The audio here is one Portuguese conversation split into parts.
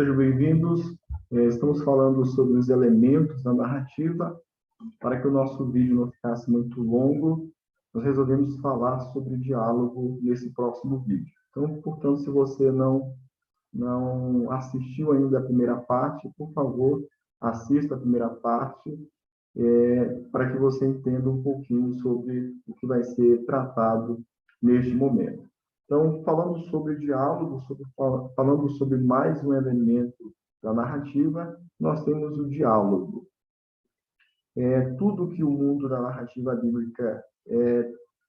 Sejam bem-vindos. Estamos falando sobre os elementos da narrativa. Para que o nosso vídeo não ficasse muito longo, nós resolvemos falar sobre diálogo nesse próximo vídeo. Então, portanto, se você não assistiu ainda a primeira parte, por favor, assista a primeira parte, para que você entenda um pouquinho sobre o que vai ser tratado neste momento. Então, falando sobre diálogo, falando sobre mais um elemento da narrativa, nós temos o diálogo. Tudo que o mundo da narrativa bíblica,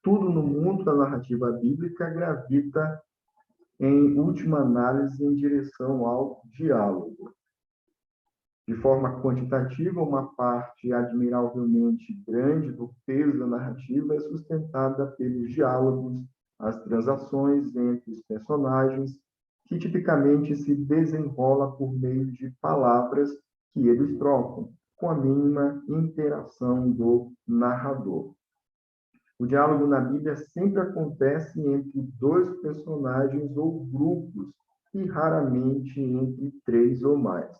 tudo no mundo da narrativa bíblica gravita, em última análise, em direção ao diálogo. De forma quantitativa, uma parte admiravelmente grande do peso da narrativa é sustentada pelos diálogos, as transações entre os personagens, que tipicamente se desenrola por meio de palavras que eles trocam, com a mínima interação do narrador. O diálogo na Bíblia sempre acontece entre dois personagens ou grupos, e raramente entre três ou mais.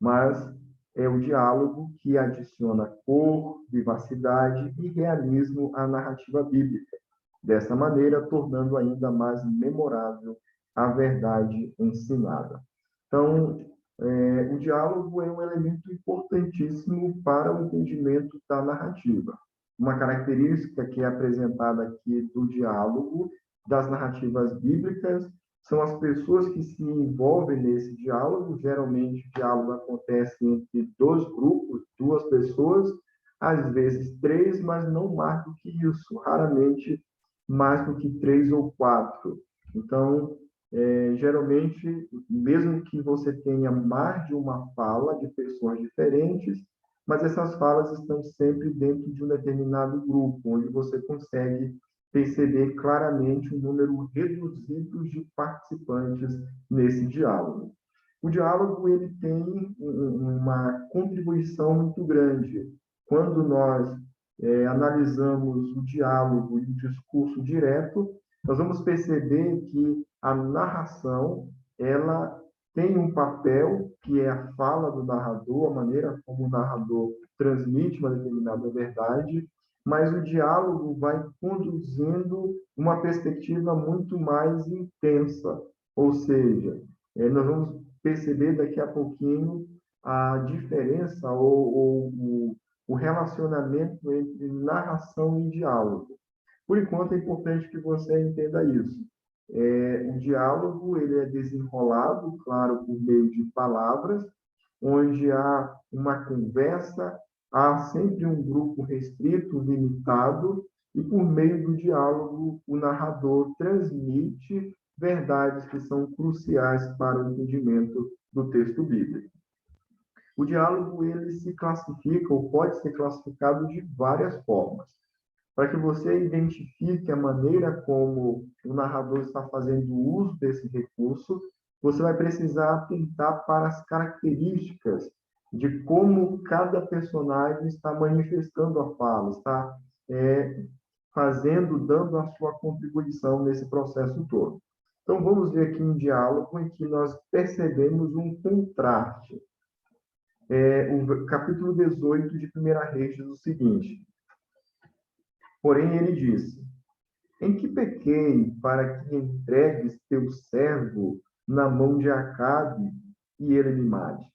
Mas é o diálogo que adiciona cor, vivacidade e realismo à narrativa bíblica, dessa maneira tornando ainda mais memorável a verdade ensinada. Então, o diálogo é um elemento importantíssimo para o entendimento da narrativa. Uma característica que é apresentada aqui do diálogo das narrativas bíblicas são as pessoas que se envolvem nesse diálogo. Geralmente, o diálogo acontece entre dois grupos, duas pessoas, às vezes três, mas não mais do que isso, raramente mais do que três ou quatro. Então, geralmente, mesmo que você tenha mais de uma fala de pessoas diferentes, mas essas falas estão sempre dentro de um determinado grupo, onde você consegue perceber claramente um número reduzido de participantes nesse diálogo. O diálogo ele tem uma contribuição muito grande. Quando nós analisamos o diálogo e o discurso direto, nós vamos perceber que a narração ela tem um papel que é a fala do narrador, a maneira como o narrador transmite uma determinada verdade, mas o diálogo vai conduzindo uma perspectiva muito mais intensa, ou seja, nós vamos perceber daqui a pouquinho a diferença ou o relacionamento entre narração e diálogo. Por enquanto, é importante que você entenda isso. O diálogo ele é desenrolado, claro, por meio de palavras, onde há uma conversa, há sempre um grupo restrito, limitado, e por meio do diálogo o narrador transmite verdades que são cruciais para o entendimento do texto bíblico. O diálogo ele se classifica ou pode ser classificado de várias formas. Para que você identifique a maneira como o narrador está fazendo uso desse recurso, você vai precisar atentar para as características de como cada personagem está manifestando a fala, está dando a sua contribuição nesse processo todo. Então, vamos ver aqui um diálogo em que nós percebemos um contraste. O capítulo 18 de 1 Reis diz o seguinte: porém, ele disse: em que pequei para que entregues teu servo na mão de Acabe e ele me mate?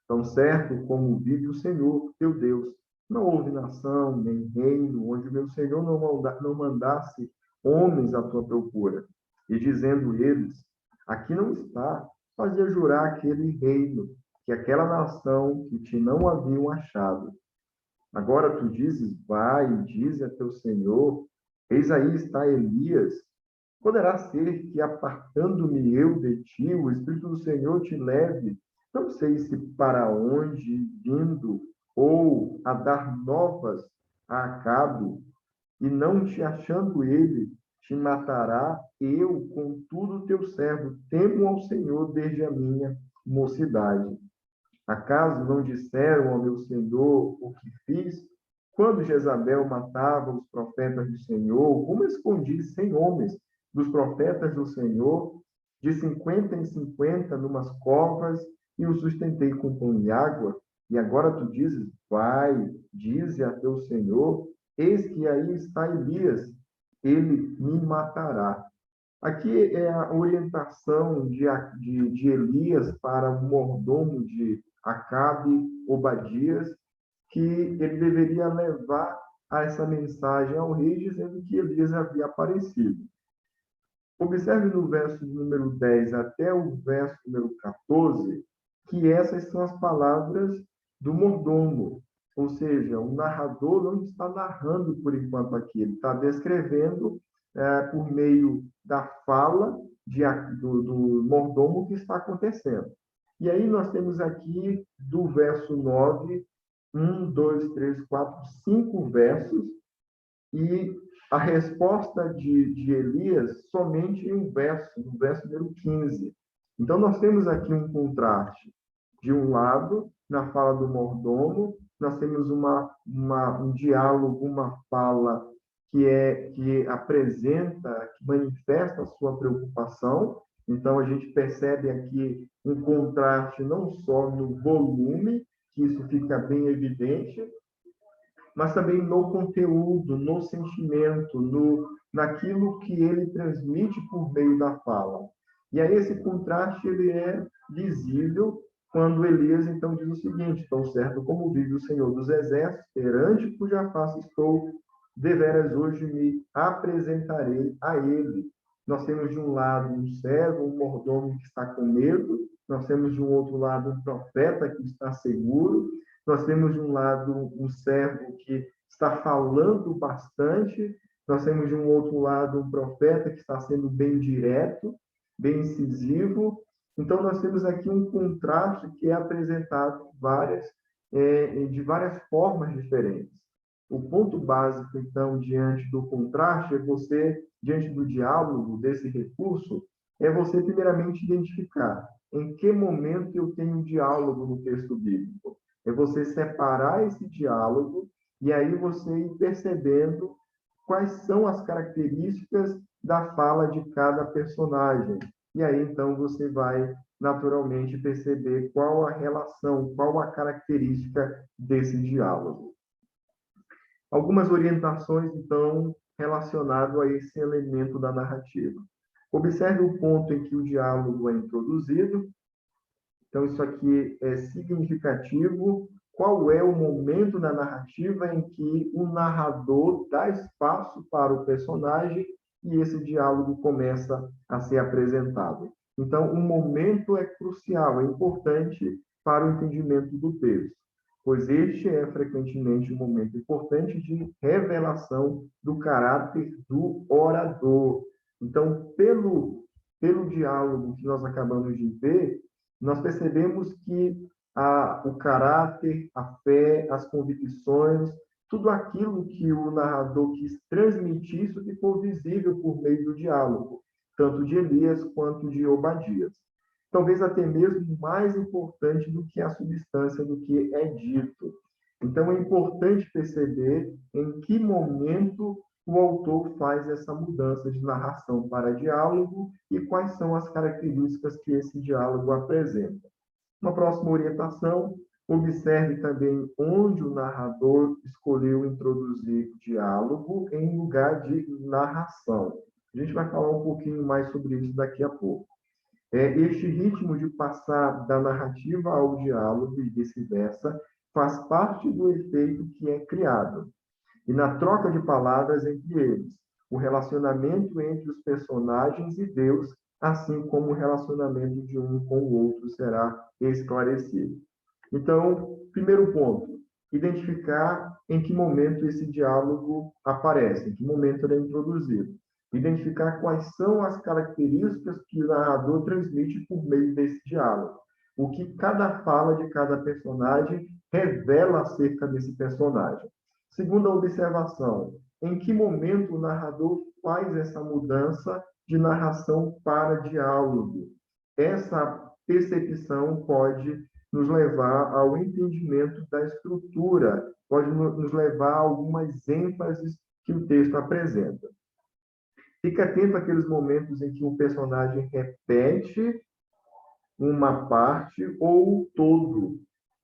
Tão certo como vive o Senhor, teu Deus, não houve nação nem reino onde o meu Senhor não mandasse homens à tua procura. E dizendo eles: aqui não está, fazia jurar aquele reino, que aquela nação que te não haviam achado. Agora tu dizes: vai e dize a teu Senhor, eis aí está Elias. Poderá ser que, apartando-me eu de ti, o Espírito do Senhor te leve, não sei se para onde vindo, ou a dar novas a Acabe, e não te achando ele, te matará. Eu, contudo, teu servo, temo ao Senhor desde a minha mocidade. Acaso não disseram ao meu Senhor o que fiz? Quando Jezabel matava os profetas do Senhor, como escondi 100 homens dos profetas do Senhor, de 50 em 50, numas covas, e o sustentei com pão e água, e agora tu dizes, vai, dize a teu Senhor, eis que aí está Elias, ele me matará. Aqui é a orientação de Elias para o mordomo de Acabe, Obadias, que ele deveria levar essa mensagem ao rei, dizendo que Elias havia aparecido. Observe no verso número 10 até o verso número 14, que essas são as palavras do mordomo. Ou seja, o narrador não está narrando por enquanto aqui, ele está descrevendo por meio da fala do mordomo o que está acontecendo. E aí nós temos aqui do verso 9, 5 versos, e a resposta de Elias somente em um verso, no verso número 15. Então, nós temos aqui um contraste. De um lado, na fala do mordomo, nós temos um diálogo, uma fala que apresenta, que manifesta a sua preocupação. Então, a gente percebe aqui um contraste não só no volume, que isso fica bem evidente, mas também no conteúdo, no sentimento, naquilo que ele transmite por meio da fala. E aí esse contraste ele é visível quando Elias então diz o seguinte: tão certo como vive o Senhor dos Exércitos, perante cuja face estou, deveras hoje me apresentarei a ele. Nós temos de um lado um servo, um mordomo que está com medo, nós temos de um outro lado um profeta que está seguro, nós temos de um lado um servo que está falando bastante, nós temos de um outro lado um profeta que está sendo bem direto, bem incisivo. Então, nós temos aqui um contraste que é apresentado de várias formas diferentes. O ponto básico, então, diante do contraste, diante do diálogo, desse recurso, é você, primeiramente, identificar em que momento eu tenho diálogo no texto bíblico. É você separar esse diálogo e aí você ir percebendo quais são as características da fala de cada personagem. E aí, então, você vai naturalmente perceber qual a relação, qual a característica desse diálogo. Algumas orientações, então, relacionadas a esse elemento da narrativa. Observe o ponto em que o diálogo é introduzido. Então, isso aqui é significativo. Qual é o momento da narrativa em que o narrador dá espaço para o personagem e esse diálogo começa a ser apresentado? Então, o momento é crucial, é importante para o entendimento do texto, pois este é frequentemente um momento importante de revelação do caráter do orador. Então, pelo diálogo que nós acabamos de ver, nós percebemos que o caráter, a fé, as convicções, tudo aquilo que o narrador quis transmitir, isso ficou visível por meio do diálogo, tanto de Elias quanto de Obadias. Talvez até mesmo mais importante do que a substância do que é dito. Então, é importante perceber em que momento o autor faz essa mudança de narração para diálogo e quais são as características que esse diálogo apresenta. Uma próxima orientação, observe também onde o narrador escolheu introduzir diálogo em lugar de narração. A gente vai falar um pouquinho mais sobre isso daqui a pouco. Este ritmo de passar da narrativa ao diálogo e vice-versa faz parte do efeito que é criado. E na troca de palavras entre eles, o relacionamento entre os personagens e Deus, assim como o relacionamento de um com o outro será esclarecido. Então, primeiro ponto, identificar em que momento esse diálogo aparece, em que momento ele é introduzido. Identificar quais são as características que o narrador transmite por meio desse diálogo. O que cada fala de cada personagem revela acerca desse personagem. Segunda observação, em que momento o narrador faz essa mudança de narração para diálogo? Essa percepção pode nos levar ao entendimento da estrutura, pode nos levar a algumas ênfases que o texto apresenta. Fique atento àqueles momentos em que o personagem repete uma parte ou o todo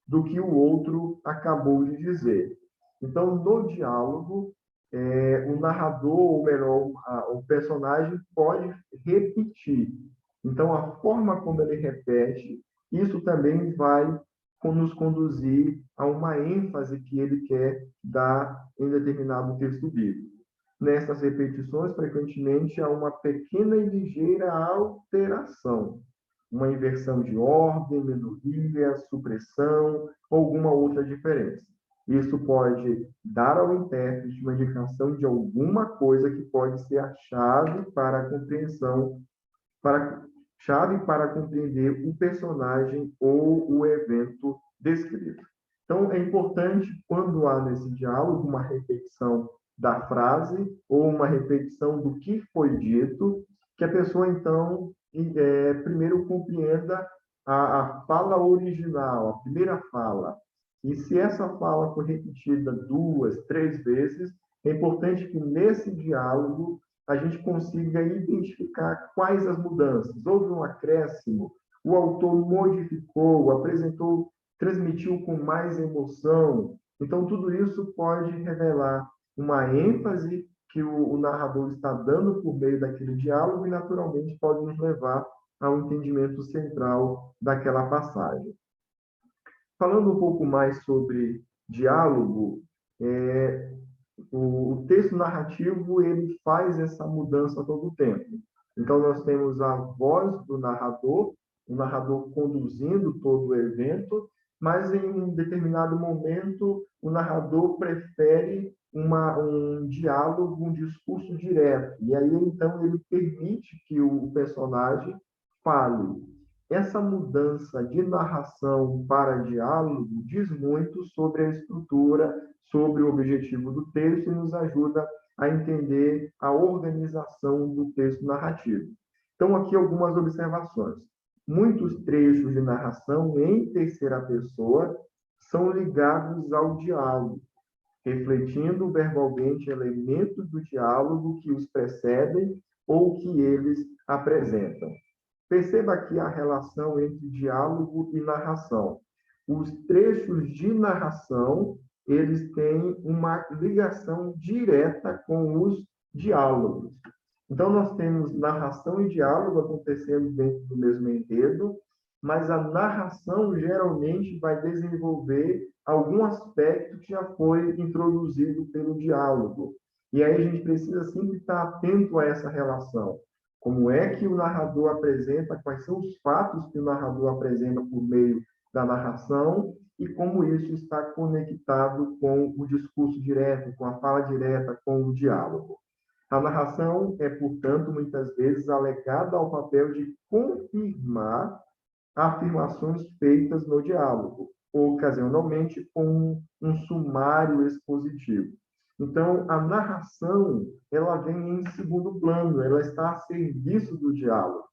do que o outro acabou de dizer. Então, no diálogo, o narrador, ou melhor, o personagem pode repetir. Então, a forma como ele repete, isso também vai nos conduzir a uma ênfase que ele quer dar em determinado texto bíblico. Nessas repetições, frequentemente, há uma pequena e ligeira alteração, uma inversão de ordem, melhoria, supressão, ou alguma outra diferença. Isso pode dar ao intérprete uma indicação de alguma coisa que pode ser a chave para a compreensão, chave para compreender o personagem ou o evento descrito. Então, é importante, quando há nesse diálogo uma repetição da frase ou uma repetição do que foi dito, que a pessoa, então, primeiro compreenda a fala original, a primeira fala. E se essa fala for repetida 2, 3 vezes, é importante que nesse diálogo a gente consiga identificar quais as mudanças. Houve um acréscimo, o autor modificou, apresentou, transmitiu com mais emoção. Então, tudo isso pode revelar uma ênfase que o narrador está dando por meio daquele diálogo e, naturalmente, pode nos levar ao entendimento central daquela passagem. Falando um pouco mais sobre diálogo, o texto narrativo ele faz essa mudança todo o tempo. Então, nós temos a voz do narrador, o narrador conduzindo todo o evento, mas em um determinado momento o narrador prefere um diálogo, um discurso direto. E aí, então, ele permite que o personagem fale. Essa mudança de narração para diálogo diz muito sobre a estrutura, sobre o objetivo do texto e nos ajuda a entender a organização do texto narrativo. Então, aqui algumas observações. Muitos trechos de narração em terceira pessoa são ligados ao diálogo, refletindo verbalmente elementos do diálogo que os precedem ou que eles apresentam. Perceba aqui a relação entre diálogo e narração. Os trechos de narração, eles têm uma ligação direta com os diálogos. Então, nós temos narração e diálogo acontecendo dentro do mesmo enredo, mas a narração geralmente vai desenvolver algum aspecto que já foi introduzido pelo diálogo. E aí a gente precisa sempre estar atento a essa relação. Como é que o narrador apresenta, quais são os fatos que o narrador apresenta por meio da narração e como isso está conectado com o discurso direto, com a fala direta, com o diálogo. A narração é, portanto, muitas vezes alegada ao papel de confirmar afirmações feitas no diálogo, ocasionalmente com um sumário expositivo. Então, a narração, ela vem em segundo plano, ela está a serviço do diálogo.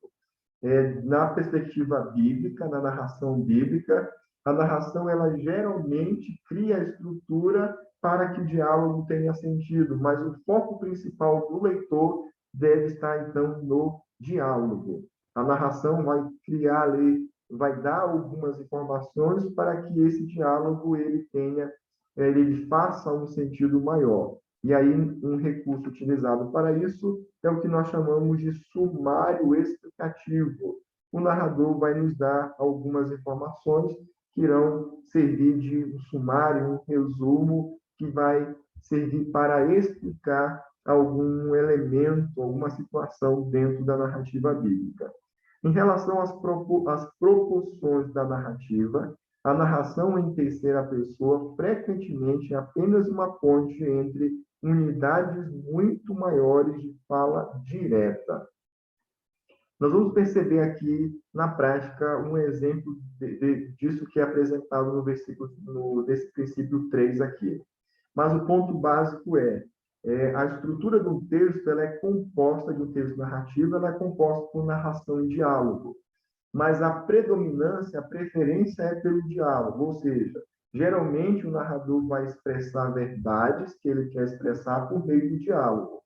Na perspectiva bíblica, na narração bíblica, a narração, ela geralmente cria a estrutura para que o diálogo tenha sentido, mas o foco principal do leitor deve estar, então, no diálogo. A narração vai criar ali, vai dar algumas informações para que esse diálogo ele faça um sentido maior. E aí, um recurso utilizado para isso é o que nós chamamos de sumário explicativo. O narrador vai nos dar algumas informações que irão servir de um sumário, um resumo, que vai servir para explicar algum elemento, alguma situação dentro da narrativa bíblica. Em relação às proporções da narrativa, a narração em terceira pessoa frequentemente é apenas uma ponte entre unidades muito maiores de fala direta. Nós vamos perceber aqui, na prática, um exemplo disso que é apresentado nesse princípio 3 aqui. Mas o ponto básico a estrutura do texto ela é composta de um texto narrativo, ela é composta por narração e diálogo. Mas a predominância, a preferência é pelo diálogo, ou seja, geralmente o narrador vai expressar verdades que ele quer expressar por meio do diálogo.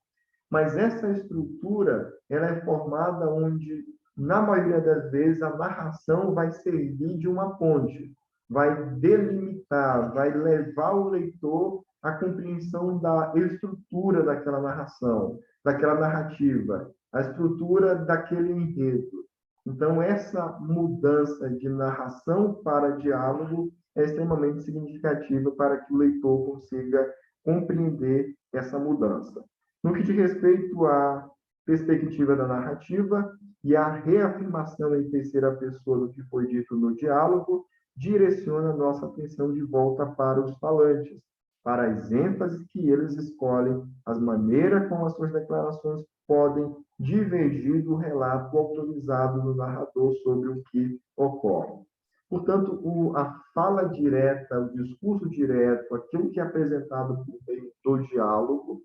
Mas essa estrutura ela é formada onde na maioria das vezes, a narração vai servir de uma ponte, vai delimitar, vai levar o leitor à compreensão da estrutura daquela narração, daquela narrativa, a estrutura daquele enredo. Então, essa mudança de narração para diálogo é extremamente significativa para que o leitor consiga compreender essa mudança. No que diz respeito à perspectiva da narrativa, e a reafirmação em terceira pessoa do que foi dito no diálogo direciona nossa atenção de volta para os falantes, para as ênfases que eles escolhem, as maneiras como as suas declarações podem divergir do relato autorizado do narrador sobre o que ocorre. Portanto, a fala direta, o discurso direto, aquilo que é apresentado por meio do diálogo,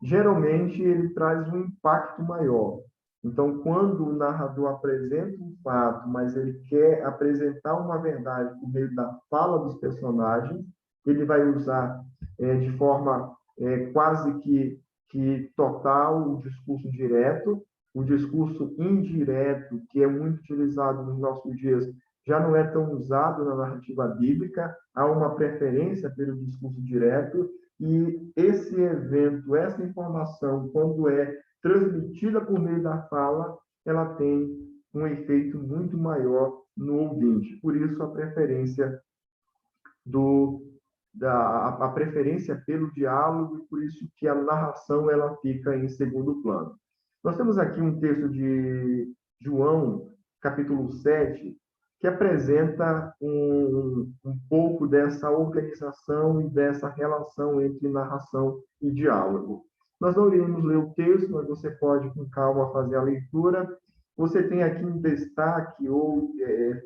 geralmente ele traz um impacto maior. Então, quando o narrador apresenta um fato, mas ele quer apresentar uma verdade por meio da fala dos personagens, ele vai usar de forma quase que total o discurso direto, o discurso indireto, que é muito utilizado nos nossos dias, já não é tão usado na narrativa bíblica, há uma preferência pelo discurso direto, e esse evento, essa informação, quando é transmitida por meio da fala, ela tem um efeito muito maior no ouvinte. Por isso, a preferência a preferência pelo diálogo, e por isso que a narração ela fica em segundo plano. Nós temos aqui um texto de João, capítulo 7, que apresenta um pouco dessa organização e dessa relação entre narração e diálogo. Nós não iremos ler o texto, mas você pode, com calma, fazer a leitura. Você tem aqui um destaque ou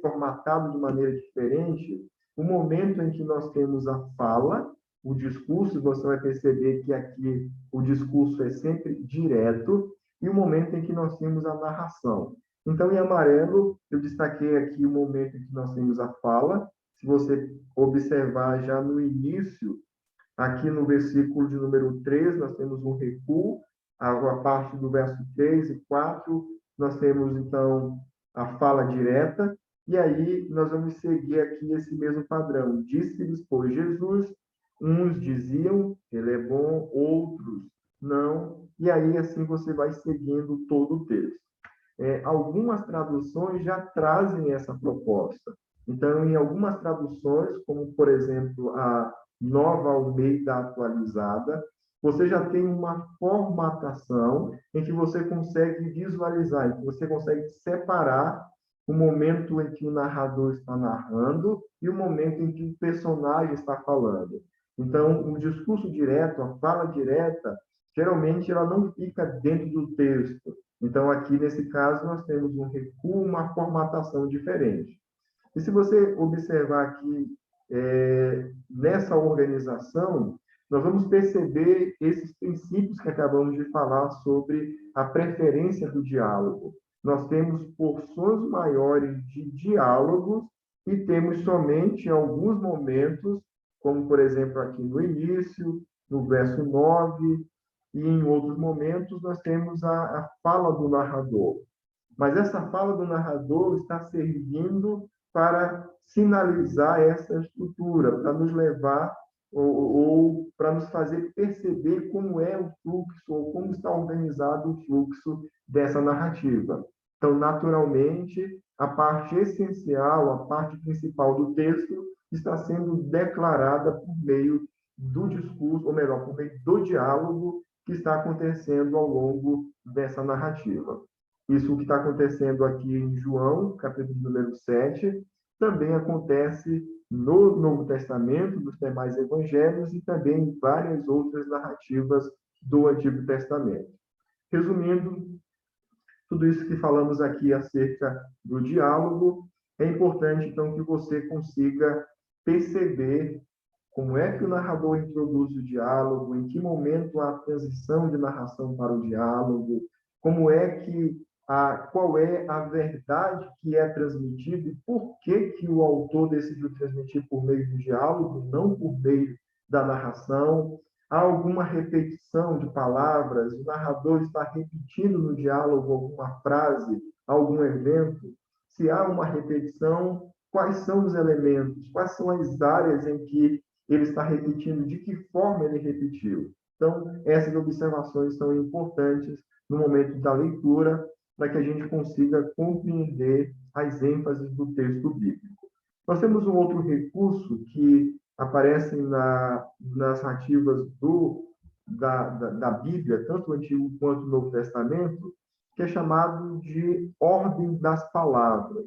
formatado de maneira diferente o momento em que nós temos a fala, o discurso, você vai perceber que aqui o discurso é sempre direto, e o momento em que nós temos a narração. Então, em amarelo, eu destaquei aqui o momento em que nós temos a fala. Se você observar já no início, aqui no versículo de número 3, nós temos um recuo, a parte do verso 3 e 4, nós temos, então, a fala direta, e aí nós vamos seguir aqui esse mesmo padrão. Disse-lhes, pois, Jesus, uns diziam, ele é bom, outros não, e aí assim você vai seguindo todo o texto. Algumas traduções já trazem essa proposta. Então, em algumas traduções, como, por exemplo, a Nova Almeida Atualizada, você já tem uma formatação em que você consegue visualizar, em que você consegue separar o momento em que o narrador está narrando e o momento em que o personagem está falando. Então, o discurso direto, a fala direta, geralmente ela não fica dentro do texto. Então, aqui nesse caso, nós temos um recuo, uma formatação diferente. E se você observar aqui, nessa organização, nós vamos perceber esses princípios que acabamos de falar sobre a preferência do diálogo. Nós temos porções maiores de diálogos e temos somente alguns momentos, como, por exemplo, aqui no início, no verso 9, e em outros momentos nós temos a fala do narrador. Mas essa fala do narrador está servindo para sinalizar essa estrutura, para nos levar ou para nos fazer perceber como é o fluxo ou como está organizado o fluxo dessa narrativa. Então, naturalmente, a parte essencial, a parte principal do texto está sendo declarada por meio do discurso, ou melhor, por meio do diálogo que está acontecendo ao longo dessa narrativa. Isso que está acontecendo aqui em João, capítulo número 7, também acontece no Novo Testamento, nos demais evangelhos e também em várias outras narrativas do Antigo Testamento. Resumindo, tudo isso que falamos aqui acerca do diálogo, é importante, então, que você consiga perceber como é que o narrador introduz o diálogo, em que momento há a transição de narração para o diálogo, como é que qual é a verdade que é transmitida e por que que o autor decidiu transmitir por meio do diálogo, não por meio da narração. Há alguma repetição de palavras, o narrador está repetindo no diálogo alguma frase algum evento, se há uma repetição, quais são os elementos, quais são as áreas em que ele está repetindo, de que forma ele repetiu. Então, essas observações são importantes no momento da leitura, para que a gente consiga compreender as ênfases do texto bíblico. Nós temos um outro recurso que aparece nas narrativas da Bíblia, tanto o Antigo quanto o Novo Testamento, que é chamado de ordem das palavras.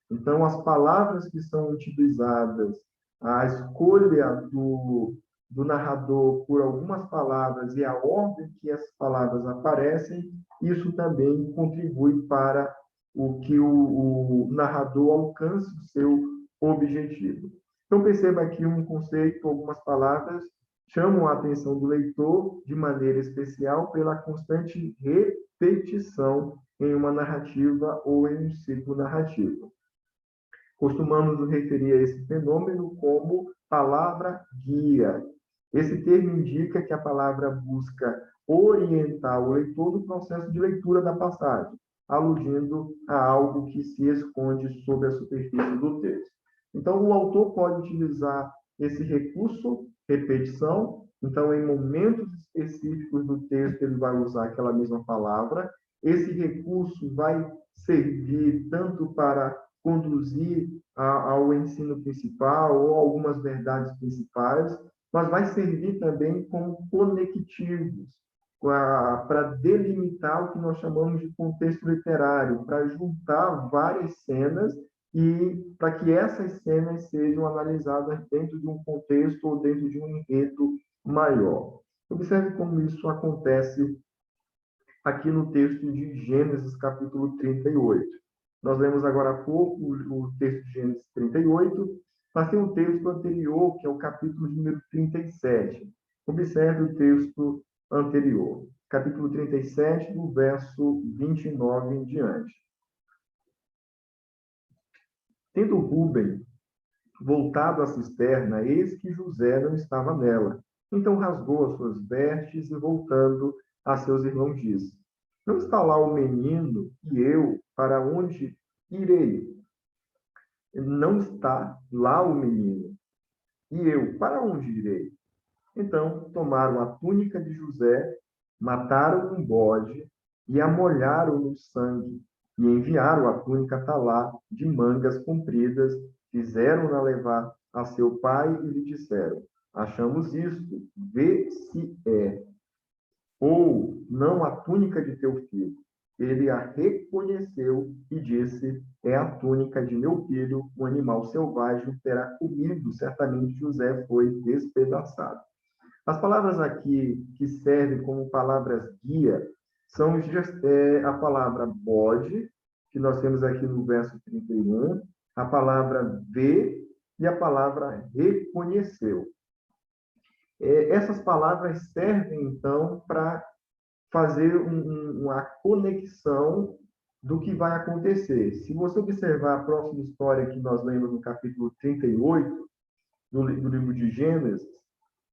Então, as palavras que são utilizadas, a escolha do narrador por algumas palavras e a ordem que essas palavras aparecem, isso também contribui para o que o narrador alcance o seu objetivo. Então, perceba aqui um conceito, algumas palavras chamam a atenção do leitor de maneira especial pela constante repetição em uma narrativa ou em um ciclo narrativo. Costumamos nos referir a esse fenômeno como palavra guia. Esse termo indica que a palavra busca orientar o leitor no processo de leitura da passagem, aludindo a algo que se esconde sob a superfície do texto. Então, o autor pode utilizar esse recurso, repetição. Então, em momentos específicos do texto, ele vai usar aquela mesma palavra. Esse recurso vai servir tanto para conduzir ao ensino principal ou algumas verdades principais, mas vai servir também como conectivos, para delimitar o que nós chamamos de contexto literário, para juntar várias cenas e para que essas cenas sejam analisadas dentro de um contexto ou dentro de um enredo maior. Observe como isso acontece aqui no texto de Gênesis, capítulo 38. Nós lemos agora há pouco o texto de Gênesis 38, mas tem um texto anterior, que é o capítulo número 37. Observe o texto anterior, capítulo 37, do verso 29 em diante. Tendo Rúben voltado à cisterna, eis que José não estava nela. Então rasgou as suas vestes e, voltando a seus irmãos, disse: Não está lá o menino, e eu, para onde irei? Não está lá o menino, e eu, para onde irei? Então tomaram a túnica de José, mataram um bode e a molharam no sangue, e enviaram a túnica talá de mangas compridas, fizeram-na levar a seu pai e lhe disseram: Achamos isto, vê se é, ou não a túnica de teu filho. Ele a reconheceu e disse: É a túnica de meu filho, o animal selvagem o terá comido. Certamente José foi despedaçado. As palavras aqui que servem como palavras guia são a palavra bode, que nós temos aqui no verso 31, a palavra ver e a palavra reconheceu. Essas palavras servem, então, para fazer uma conexão do que vai acontecer. Se você observar a próxima história que nós lemos no capítulo 38 do livro de Gênesis,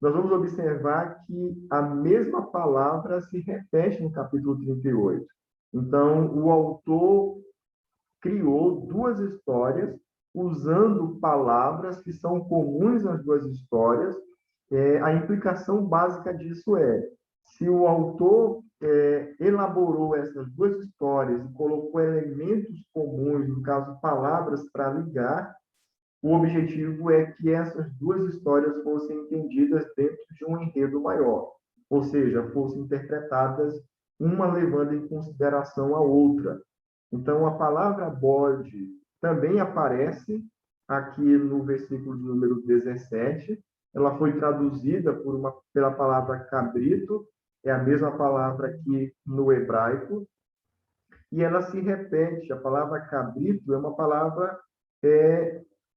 nós vamos observar que a mesma palavra se repete no capítulo 38. Então, o autor criou duas histórias usando palavras que são comuns às duas histórias. A implicação básica disso se o autor elaborou essas duas histórias e colocou elementos comuns, no caso, palavras para ligar, o objetivo é que essas duas histórias fossem entendidas dentro de um enredo maior, ou seja, fossem interpretadas uma levando em consideração a outra. Então, a palavra bode também aparece aqui no versículo de número 17. Ela foi traduzida pela palavra cabrito, é a mesma palavra que no hebraico, e ela se repete. A palavra cabrito é uma palavra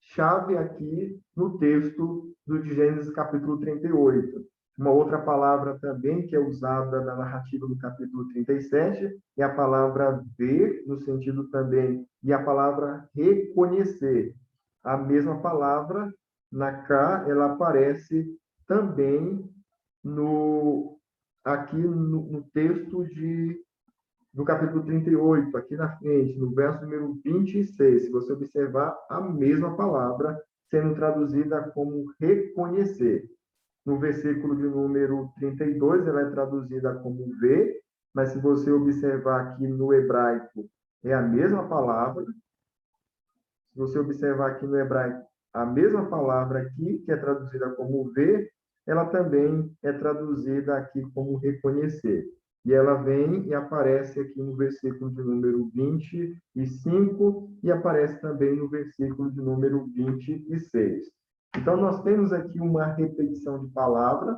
chave aqui no texto do Gênesis capítulo 38. Uma outra palavra também que é usada na narrativa do capítulo 37 é a palavra ver, no sentido também, e a palavra reconhecer. A mesma palavra, na cá, ela aparece também aqui no texto No capítulo 38, aqui na frente, no verso número 26, se você observar a mesma palavra sendo traduzida como reconhecer. No versículo de número 32, ela é traduzida como ver, mas se você observar aqui no hebraico, é a mesma palavra. Se você observar aqui no hebraico, a mesma palavra aqui, que é traduzida como ver, ela também é traduzida aqui como reconhecer. E ela vem e aparece aqui no versículo de número 25 e aparece também no versículo de número 26. Então, nós temos aqui uma repetição de palavra.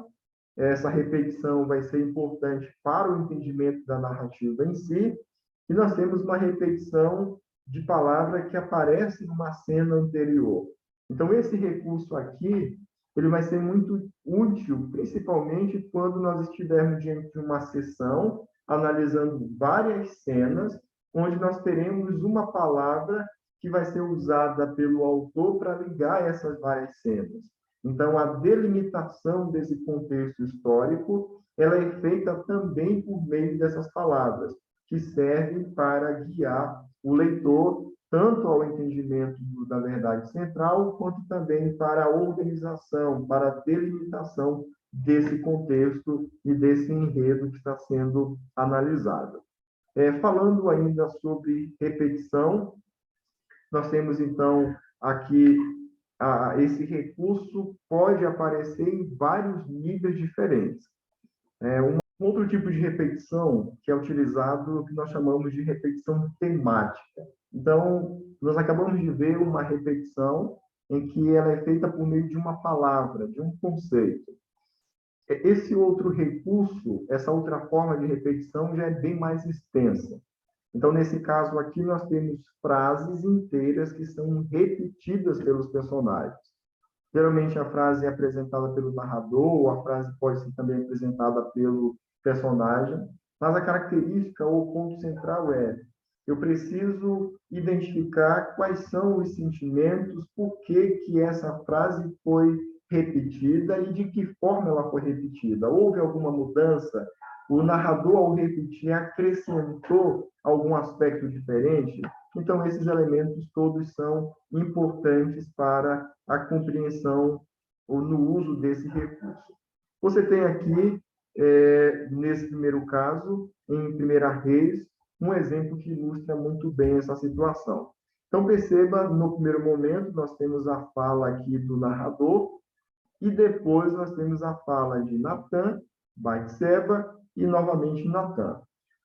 Essa repetição vai ser importante para o entendimento da narrativa em si. E nós temos uma repetição de palavra que aparece numa cena anterior. Então, esse recurso aqui, ele vai ser muito útil, principalmente quando nós estivermos diante de uma sessão, analisando várias cenas, onde nós teremos uma palavra que vai ser usada pelo autor para ligar essas várias cenas. Então, a delimitação desse contexto histórico, ela é feita também por meio dessas palavras, que servem para guiar o leitor tanto ao entendimento da verdade central, quanto também para a organização, para a delimitação desse contexto e desse enredo que está sendo analisado. Falando ainda sobre repetição, nós temos, então, aqui esse recurso pode aparecer em vários níveis diferentes. Um outro tipo de repetição que é utilizado, que nós chamamos de repetição temática. Então, nós acabamos de ver uma repetição em que ela é feita por meio de uma palavra, de um conceito. Esse outro recurso, essa outra forma de repetição já é bem mais extensa. Então, nesse caso aqui, nós temos frases inteiras que são repetidas pelos personagens. Geralmente, a frase é apresentada pelo narrador, ou a frase pode ser também apresentada pelo personagem, mas a característica ou o ponto central é: eu preciso identificar quais são os sentimentos, por que essa frase foi repetida e de que forma ela foi repetida. Houve alguma mudança? O narrador, ao repetir, acrescentou algum aspecto diferente? Então, esses elementos todos são importantes para a compreensão ou no uso desse recurso. Você tem aqui, nesse primeiro caso, em Primeira Reis, um exemplo que ilustra muito bem essa situação. Então, perceba, no primeiro momento, nós temos a fala aqui do narrador, e depois nós temos a fala de Natã, Batseba e novamente Natã.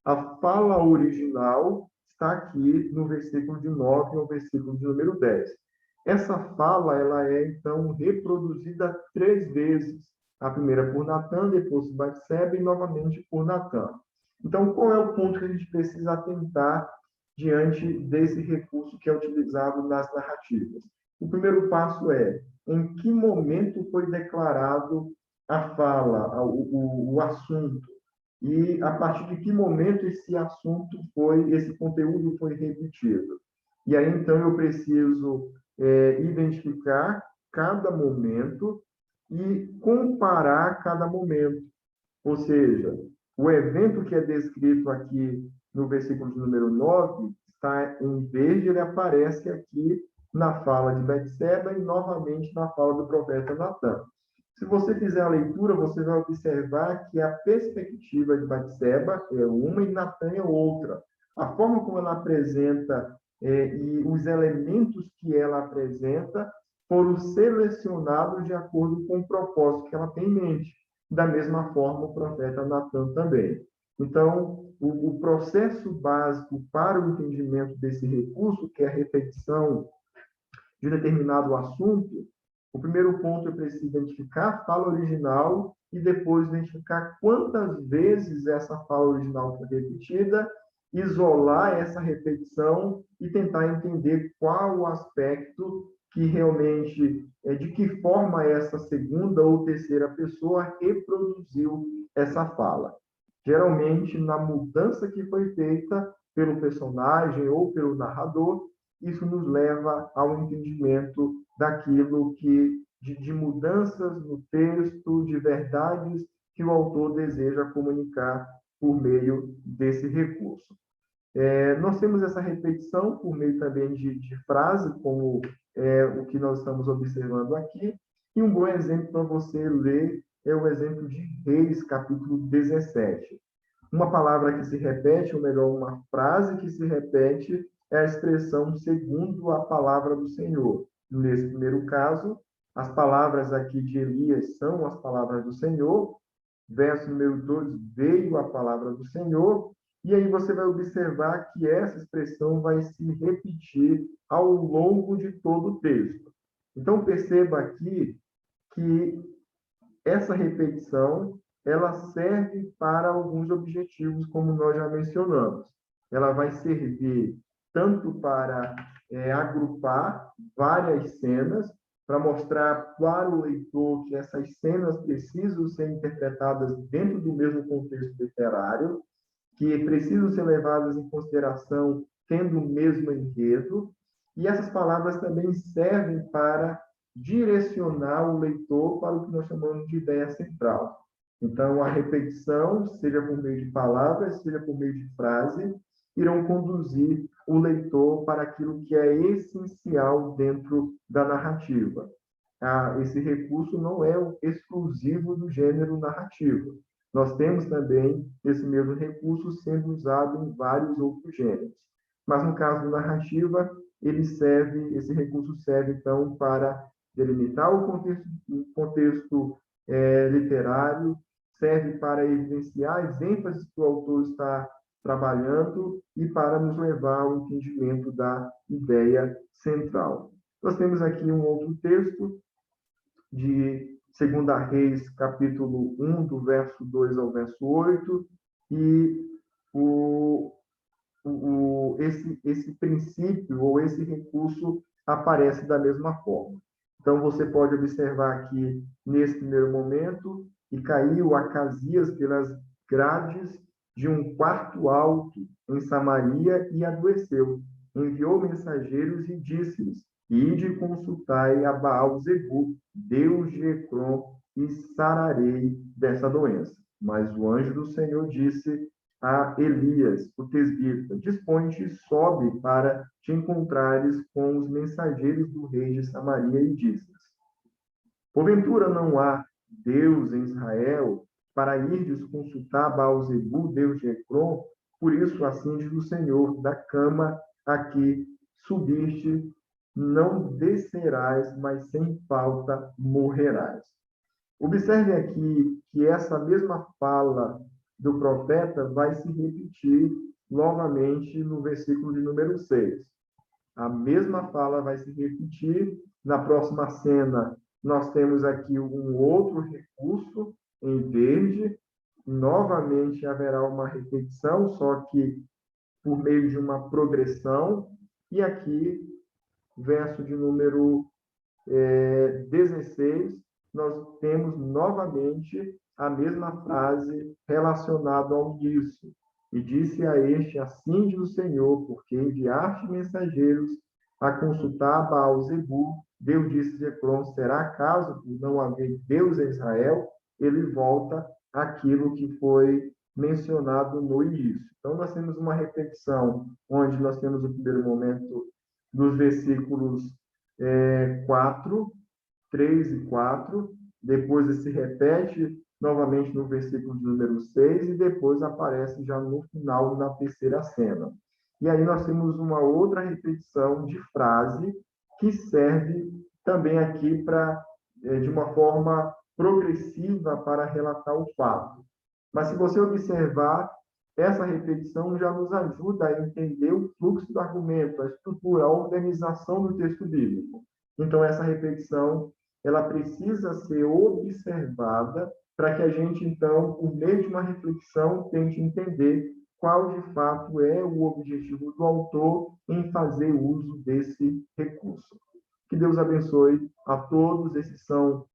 A fala original está aqui no versículo de 9 ao versículo de número 10. Essa fala ela é, então, reproduzida 3 vezes. A primeira por Natã, depois por Batseba e novamente por Natã. Então, qual é o ponto que a gente precisa atentar diante desse recurso que é utilizado nas narrativas? O primeiro passo é: em que momento foi declarado a fala, o assunto? E a partir de que momento esse conteúdo foi repetido? E aí, então, eu preciso identificar cada momento e comparar cada momento. Ou seja, o evento que é descrito aqui no versículo de número 9 está em verde, ele aparece aqui na fala de Betseba e novamente na fala do profeta Natã. Se você fizer a leitura, você vai observar que a perspectiva de Betseba é uma e Natã é outra. A forma como ela apresenta e os elementos que ela apresenta foram selecionados de acordo com o propósito que ela tem em mente. Da mesma forma, o profeta Natã também. Então, o processo básico para o entendimento desse recurso, que é a repetição de um determinado assunto, o primeiro ponto é preciso identificar a fala original e depois identificar quantas vezes essa fala original foi repetida, isolar essa repetição e tentar entender qual o aspecto que realmente, de que forma essa segunda ou terceira pessoa reproduziu essa fala. Geralmente, na mudança que foi feita pelo personagem ou pelo narrador, isso nos leva ao entendimento daquilo que, de mudanças no texto, de verdades que o autor deseja comunicar por meio desse recurso. Nós temos essa repetição por meio também de frase, como o que nós estamos observando aqui, e um bom exemplo para você ler é o exemplo de Reis, capítulo 17. Uma palavra que se repete, ou melhor, uma frase que se repete, é a expressão segundo a palavra do Senhor. Nesse primeiro caso, as palavras aqui de Elias são as palavras do Senhor. Verso número 2, veio a palavra do Senhor. E aí você vai observar que essa expressão vai se repetir ao longo de todo o texto. Então, perceba aqui que essa repetição ela serve para alguns objetivos, como nós já mencionamos. Ela vai servir tanto para agrupar várias cenas, para mostrar para o leitor que essas cenas precisam ser interpretadas dentro do mesmo contexto literário, que precisam ser levadas em consideração tendo o mesmo enredo, e essas palavras também servem para direcionar o leitor para o que nós chamamos de ideia central. Então, a repetição, seja por meio de palavras, seja por meio de frase, irão conduzir o leitor para aquilo que é essencial dentro da narrativa. Esse recurso não é exclusivo do gênero narrativo. Nós temos também esse mesmo recurso sendo usado em vários outros gêneros. Mas, no caso da narrativa, esse recurso serve, então, para delimitar o contexto literário, serve para evidenciar as ênfases que o autor está trabalhando e para nos levar ao entendimento da ideia central. Nós temos aqui um outro texto de 2 Reis, capítulo 1, do verso 2 ao verso 8, e esse princípio ou esse recurso aparece da mesma forma. Então, você pode observar aqui, nesse primeiro momento, e caiu Acasias pelas grades de um quarto alto em Samaria e adoeceu. Enviou mensageiros e disse-lhes: ide consultai a Baal-zebu, Deus de Ecrom, e sararei dessa doença. Mas o anjo do Senhor disse a Elias, o tesbita: dispõe-te e sobe para te encontrares com os mensageiros do rei de Samaria e dizes: porventura não há Deus em Israel para irdes consultar Baal-zebu, Deus de Ecrom? Por isso, assim diz o Senhor: da cama a que subiste, não descerás, mas sem falta morrerás. Observe aqui que essa mesma fala do profeta vai se repetir novamente no versículo de número 6. A mesma fala vai se repetir. Na próxima cena, nós temos aqui um outro recurso em verde. Novamente haverá uma repetição, só que por meio de uma progressão. E aqui, verso de número 16, nós temos novamente a mesma frase relacionada ao início. E disse a este: assim diz o Senhor, porque enviaste mensageiros a consultar Baal-zebu, Deus disse de Ecrom: será acaso por não haver Deus em Israel? Ele volta àquilo que foi mencionado no início. Então, nós temos uma repetição, onde nós temos o primeiro momento dos versículos 4, 3 e 4, depois ele se repete novamente no versículo de número 6 e depois aparece já no final da terceira cena. E aí nós temos uma outra repetição de frase que serve também aqui de uma forma progressiva para relatar o fato. Mas se você observar, essa repetição já nos ajuda a entender o fluxo do argumento, a estrutura, a organização do texto bíblico. Então, essa repetição ela precisa ser observada para que a gente, então, por meio de uma reflexão, tente entender qual, de fato, é o objetivo do autor em fazer uso desse recurso. Que Deus abençoe a todos. Esses são